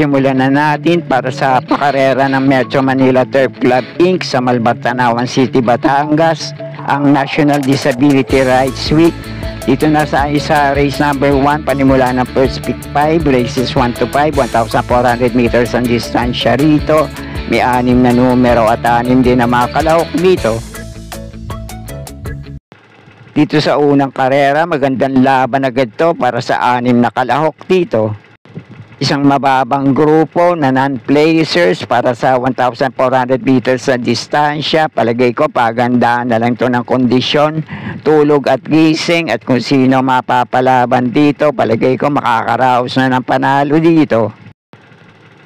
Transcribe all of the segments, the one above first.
Simulan na natin para sa pakarera ng Metro Manila Turf Club Inc. sa Malbartanawan City, Batangas, ang National Disability Rights Week. Dito na sa race number 1, panimula ng first pick 5, races 1 to 5, 1,400 meters ang distansya rito. May 6 na numero at 6 din na mga kalahok dito. Dito sa unang karera, magandang laban agad to para sa 6 na kalahok dito. Isang mababang grupo na non-placers para sa 1,400 meters sa distansya. Palagay ko pagandaan na lang to ng kondisyon, tulog at gising, at kung sino mapapalaban dito, palagay ko makakaraos na ng panalo dito.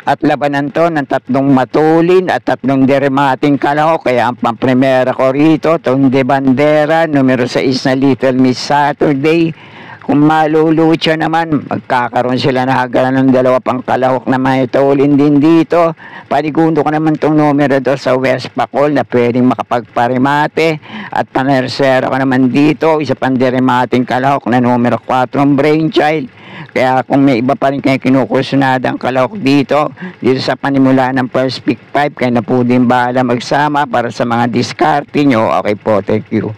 At labanan to ng 3 matulin at 3 dermating kalahok, kaya ang pamprimera ko rito, Ton de Bandera, numero 6 na Little Miss Saturday. Kung malulucha naman, magkakaroon sila na hagalan ng 2 pang kalahok na matulin din dito. Panigundo ko naman itong numero 2 sa West Bacol na pwedeng makapagparimate. At panersera ko naman dito, isa pang derimating kalahok na numero 4 Brainchild. Kaya kung may iba pa rin kayo kinukursunadang kalahok dito sa panimula ng first pick 5, kaya na po din bahala magsama para sa mga diskarte nyo. Okay po, thank you.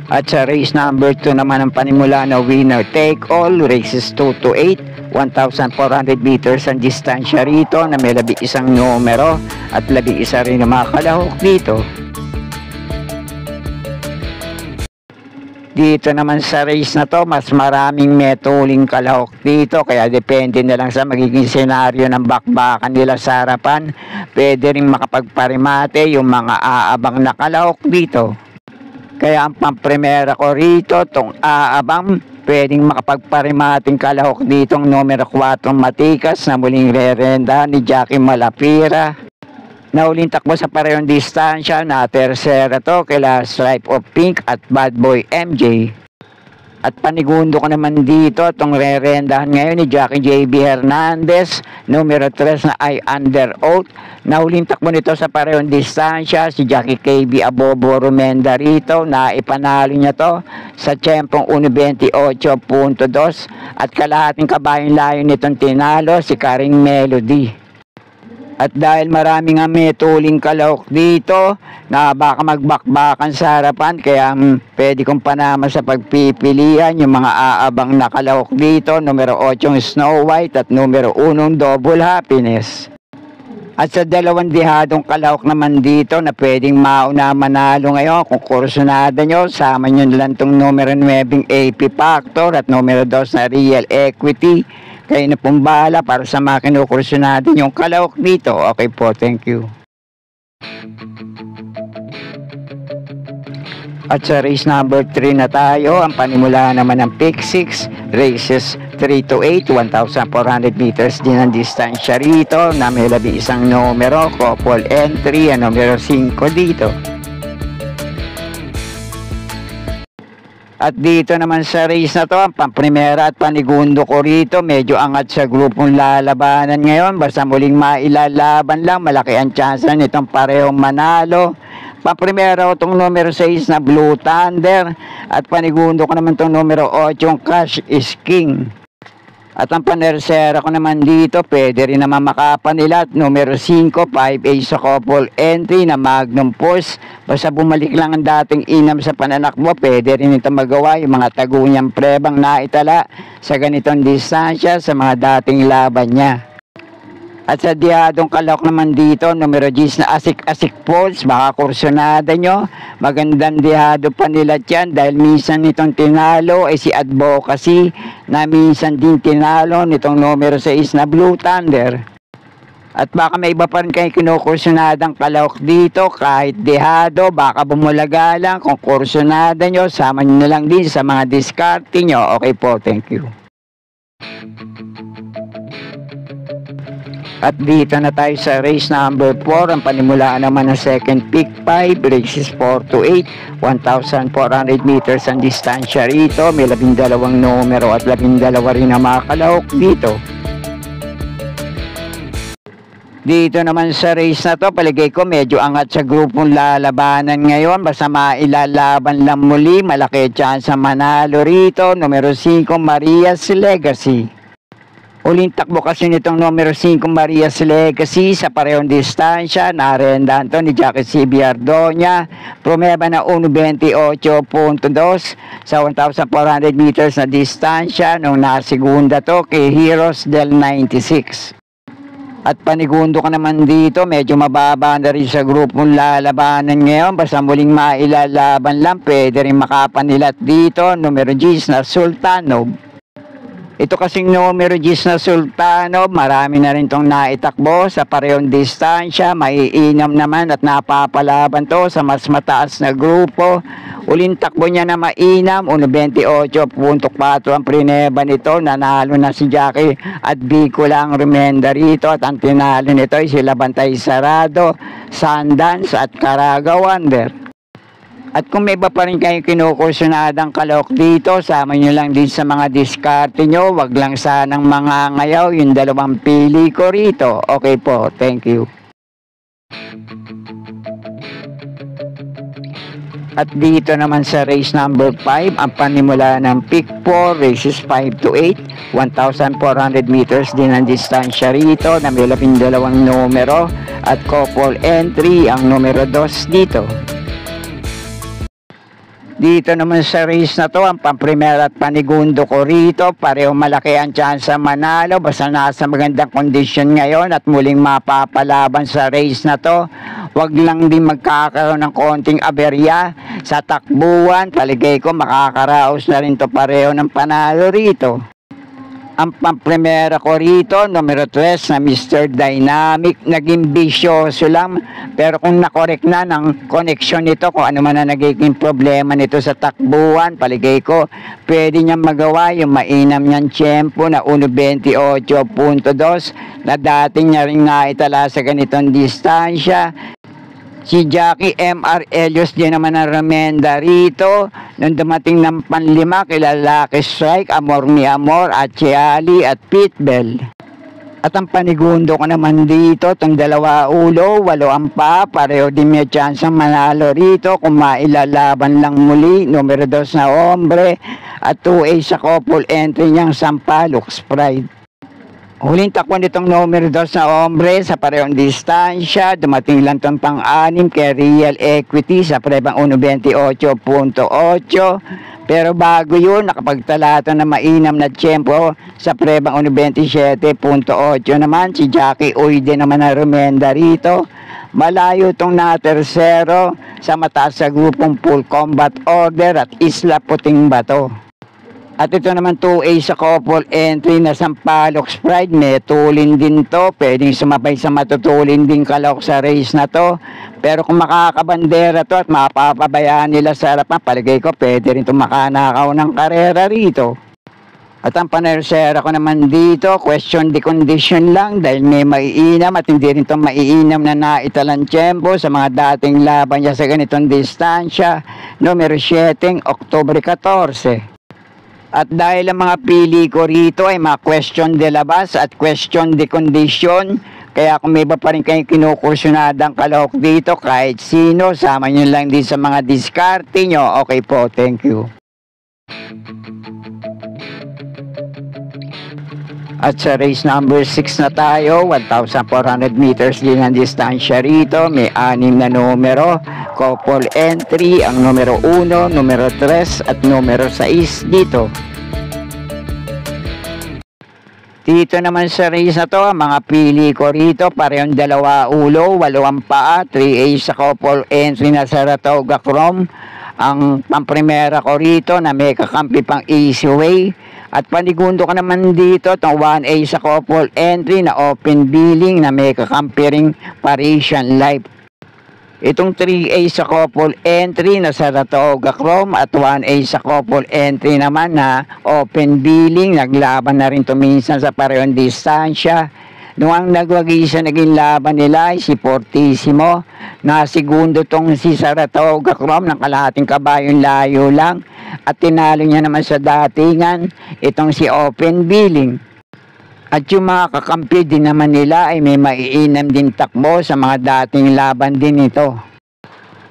At sa race number 2 naman ang panimula na winner take all, races 2 to 8, 1,400 meters ang distansya rito na may 11 numero at 11 rin na mga kalahok dito. Dito naman sa race na to, mas maraming metuling kalahok dito, kaya depende na lang sa magiging senaryo ng bakbakan nila sa harapan. Pwede rin makapagparimate yung mga aabang na kalahok dito. Kaya ang pamprimera ko rito, tong aabang, pwedeng makapagparimating kalahok ditong numero 4 Matikas na muling rerenda ni Jackie Malapira. Nauling takbo sa parehong distansya na tersera to kila Stripe of Pink at Bad Boy MJ. At panigundo ko naman dito itong re-rendahan ngayon ni Jackie JB Hernandez, numero 3 na I Under Oath. Nauling takbo nito sa parehong distansya si Jackie KB Abobo Rumenda rito, na ipanalo niya to sa tiyempong 1:28.2 at kalahating kabayang layo nitong tinalo si Karing Melody. At dahil maraming metuling kalahok dito na baka magbakbakan sa harapan, kaya pwede kong panama sa pagpipilian yung mga aabang na kalahok dito, numero 8 Snow White at numero 1 Double Happiness. At sa 2 dihadong kalahok naman dito na pwedeng mauna manalo ngayon, kung kursunada nyo, sama nyo lang itong numero 9 AP Factor at numero 2 na Real Equity. Kayo na pong bahala para sa mga kinukursunado yung kalahok dito. Okay po, thank you. At sa race number 3 na tayo, ang panimula naman ng pick 6, races 3 to 8, 1,400 meters din ang distansya rito na may 11 numero, couple entry, ang numero 5 dito. At dito naman sa race na to, ang pamprimera at panigundo ko rito, medyo angat sa grupong lalabanan ngayon. Basta muling mailalaban lang, malaki ang chance nitong parehong manalo. Pamprimera ko itong numero 6 na Blue Thunder at panigundo ko naman itong numero 8 Cash is King. At ang panersera ko naman dito, pwede rin naman makapanila at numero 5, 5A sa couple entry na Magnum Force. Basta bumalik lang ang dating inam sa pananakbo, pwede rin ito magawa yung mga tagunyang prebang naitala sa ganitong distansya sa mga dating laban niya. At sa dihadong kalahok naman dito, numero 10 na Asik-Asik Falls, baka kursunada nyo. Magandang dihado pa nila dyan dahil minsan nitong tinalo ay si Advocacy na minsan din tinalo nitong numero 6 na Blue Thunder. At baka may iba pa rin kayong kinukursunadang kalahok dito, kahit dehado, baka bumulaga lang. Kung kursunada nyo, sama nyo na lang din sa mga diskarte nyo. Okay po, thank you. At dito na tayo sa race number 4. Ang panimulaan naman ng second pick 5, races 4 to 8, 1,400 meters ang distansya rito. May 12 numero at 12 rin ang mga kalahok dito. Dito naman sa race na to, paligay ko medyo angat sa grupong lalabanan ngayon. Basta mailalaban lang muli, malaki chance sa manalo rito. Numero 5, Maria's Legacy. Uling takbo kasi nitong numero 5, Maria's Legacy sa parehong distansya. Narendahan to ni Jackie C. Biardonia. Promeba na 1.28.2 sa 1,400 meters na distansya nung nasigunda to kay Heroes del 96. At panigundo ka naman dito, medyo mababa na rin sa grupong lalabanan ngayon. Basta muling mailalaban lang, pwede rin makapanilat dito. Numero 10 na Sultanov. Ito kasing numero 10 na Sultanov, marami na rin itong naitakbo sa parehong distansya. Maiinam naman at napapalaban to sa mas mataas na grupo. Uling takbo niya na mainam, 1.28.4 ang prineba nito. Nanalo na si Jackie at Biko lang remenda rito. At ang tinalo nito ay sila Bantay Sarado, Sundance at Caraga Wonder. At kung may iba pa rin kayong kinukursunadang kalahok dito, sama nyo lang din sa mga diskarte nyo. Wag lang sanang mga ngayaw yung dalawang pili ko rito. Okay po, thank you. At dito naman sa race number 5, ang panimula ng pick 4, races 5 to 8, 1,400 meters din ang distansya rito na may 12 numero at couple entry ang numero 2 dito. Dito naman sa race na to, ang pamprimer at panigundo ko rito, pareho malaki ang chance sa manalo basta nasa magandang kondisyon ngayon at muling mapapalaban sa race na to. Huwag lang din magkakaroon ng konting aberya sa takbuhan, paligay ko makakaraos na rin to pareho ng panalo rito. Ang pampremera ko rito, numero 3 na Mr. Dynamic, naging bisyoso lang. Pero kung nakorek na ng koneksyon nito, kung ano man na nagiging problema nito sa takbuhan, paligay ko, pwede niyang magawa yung mainam niyang tiyempo na 1.28.2 na dati niya rin nga itala sa ganitong distansya. Si Jackie M.R. Elios din naman ang remenda rito. Nung dumating ng panlima, Lucky Strike, Amor ni Amor, Achiali at Pitbell. At ang panigundo ko naman dito, itong dalawa ulo, 8 ang pa, pareho din may chance ang manalo rito kung mailalaban lang muli. Numero 2 na Hombre at 2A sa couple entry niyang Sampaloc Pride. Huling takbo nitong numero 2 na Hombre sa parehong distansya. Dumating lang itong pang-6 kay Real Equity sa prebang 1.28.8. Pero bago yun, nakapagtalata na mainam na tiyempo sa prebang 1.27.8 naman. Si Jackie Uy din naman na remenda rito. Malayo itong na tersero sa mataas sa grupong Full Combat Order at Isla Puting Bato. At ito naman 2A sa couple entry na Sampaloc Pride. May tulin din to. Pwedeng sumabay sa matutulin din kalahok sa race na to. Pero kung makakabandera to at mapapabayaan nila sa harapan, paligay ko pwede rin itong makanakaw ng karera rito. At ang panersera ko naman dito, question the condition lang dahil may maiinam at hindi rin itong maiinam na naitalang tiyempo sa mga dating laban niya sa ganitong distansya. Numero 7, October 14. At dahil ang mga pili ko rito ay mga question de labas at question de condition, kaya kung may iba pa rin kayong kinukursunadang kalahok dito, kahit sino, sama nyo lang din sa mga diskarte nyo. Okay po, thank you. At sa race number 6 na tayo, 1,400 meters din ang distansya rito. May 6 na numero, couple entry, ang numero 1, numero 3 at numero 6 dito. Dito naman sa race na to, ang mga pili ko rito, parehong 2 ulo, 8 ang paa, 3A sa couple entry na Saratoga Chrome. Ang pamprimera ko rito na may kakampi pang Easy Way At panigundo ka naman dito, itong 1A sa couple entry na open billing na may kakampiring Parisian Life. Itong 3A sa couple entry na Saratoga Chrome at 1A sa couple entry naman na open billing. Naglaban na rin minsan sa parehong distansya. Noong ang nagwagi sa naging laban nila ay si Fortissimo. Nasigundo tong si Saratoga Chrome ng kalahating kabayong layo lang. At tinalo niya naman sa datingan itong si open billing. At yung mga kakampi din naman nila ay may maiinam din takbo sa mga dating laban din ito.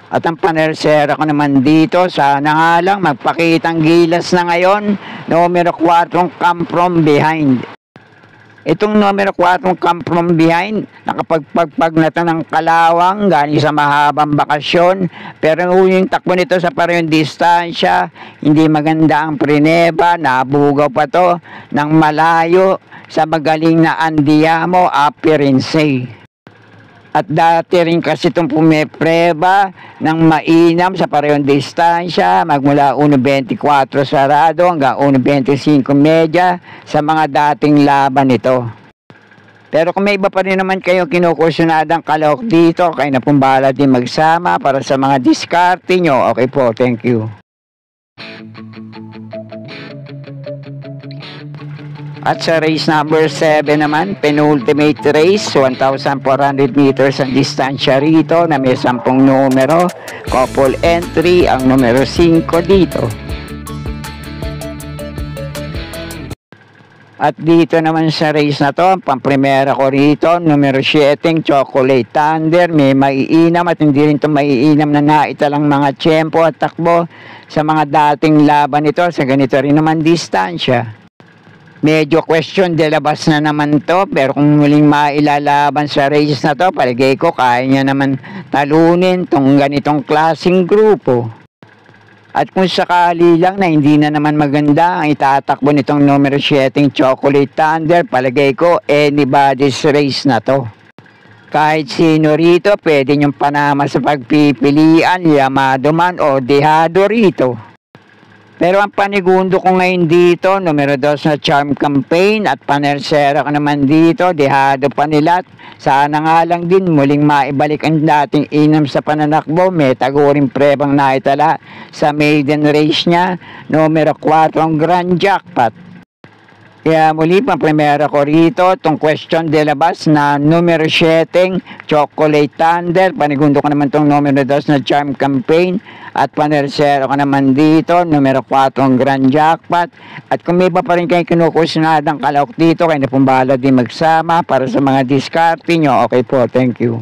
At ang panersera ko naman dito, sana nga lang magpakitang gilas na ngayon, numero 4 come from behind. Itong numero 4 come from behind, nakapagpagpag na ito ng kalawang galing sa mahabang bakasyon. Pero yung takbo nito sa parehong distansya, hindi maganda ang prineba, nabugaw pa to ng malayo sa magaling na Andiamo Appearance. At dati rin kasi itong pumepreba ng mainam sa parehong distansya, magmula 1.24 sarado hanggang 1.25 medya sa mga dating laban nito. Pero kung may iba pa rin naman kayo kinukursunadang kalahok dito, kayo na pong bahala din magsama para sa mga diskarte nyo. Okay po, thank you. At sa race number 7 naman, penultimate race, 1,400 meters ang distansya rito na may 10 numero. Couple entry, ang numero 5 dito. At dito naman sa race na to, ang pamprimera ko rito, numero 7, Chocolate Thunder. May maiinam at hindi rin ito maiinam na naitalang mga tiyempo at takbo sa mga dating laban nito sa ganito rin naman distansya. Medyo question de labas na naman to, pero kung muling mailalaban sa race na to, palagay ko kaya niya naman talunin tong ganitong klaseng grupo. At kung sakali lang na hindi na naman maganda ang itatakbo nitong numero 7 Chocolate Thunder, palagay ko anybody's race na to. Kahit sino rito, pwede niyong panama sa pagpipilian, Yamado man o Dehado rito. Pero ang panigundo ko ngayon dito, numero 2 na Charm Campaign at panersera ko naman dito, Dehado pa nila. Sana nga lang din muling maibalik ang dating inam sa pananakbo. May taguring prebang naitala sa maiden race niya, numero 4 Grand Jackpot. Kaya muli, pang-primera ko rito, itong question de labas na numero 7, Chocolate Thunder. Panigundo ko naman itong numero 2 na Charm Campaign. At panersero ko naman dito, numero 4, Grand Jackpot. At kung may iba pa rin kayo kinukursunadang kalahok dito, kayo na pong bahala din magsama para sa mga diskarte nyo. Okay po, thank you.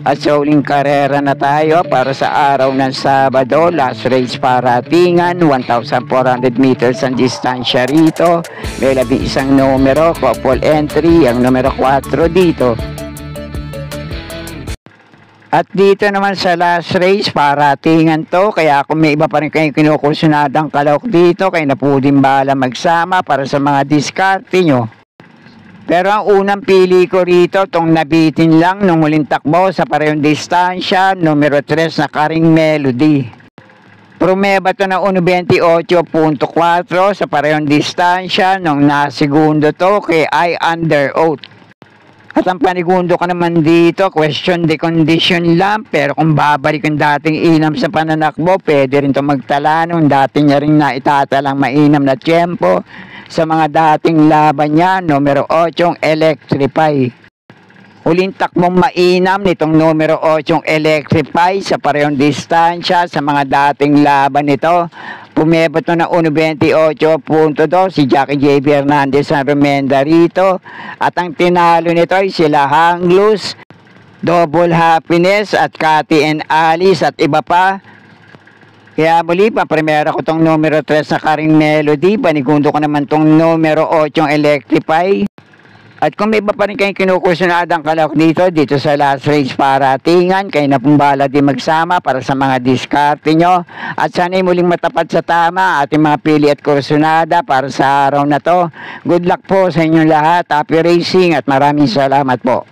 At sa huling karera na tayo para sa araw ng Sabado, last race para Tingan, 1,400 meters ang distansya rito. May 11 numero, couple entry, ang numero 4 dito. At dito naman sa last race, para Tingan to, kaya kung may iba pa rin kayong kinukursunadang kalahok dito, kayo na po din bahala magsama para sa mga diskarte nyo. Pero ang unang pili ko rito, itong nabitin lang nung huling takbo sa parehong distansya, numero 3 na Karing Melody. Prumeba ito na 1.28.4 sa parehong distansya nung nasigundo to kay I Under Oath. At ang panigundo ko naman dito, question the condition lang, pero kung babalik ang dating inam sa pananakbo, pwede rin ito magtala nung dati niya rin na itatalang mainam na tiyempo sa mga dating laban niya, numero 8 Electrify. Huling takbong mainam nitong numero 8 Electrify sa parehong distansya sa mga dating laban nito. Pumebot na 1.28.2 si Jackie J. Hernandez San Romenda rito. At ang tinalo nito ay sila Hanglus, Double Happiness at Cathy and Alice at iba pa. Kaya muli, paprimera ko tong numero 3 na Karing Melody. Panigundo ko naman tong numero 8 Electrify. At kung may iba pa rin kayong kinukursunadang kalahok dito sa last race para Tingan, kayo na pong bahala din magsama para sa mga diskarte nyo. At sana'y muling matapat sa tama ating mga pili at kursunada para sa araw na to. Good luck po sa inyong lahat. Happy racing at maraming salamat po.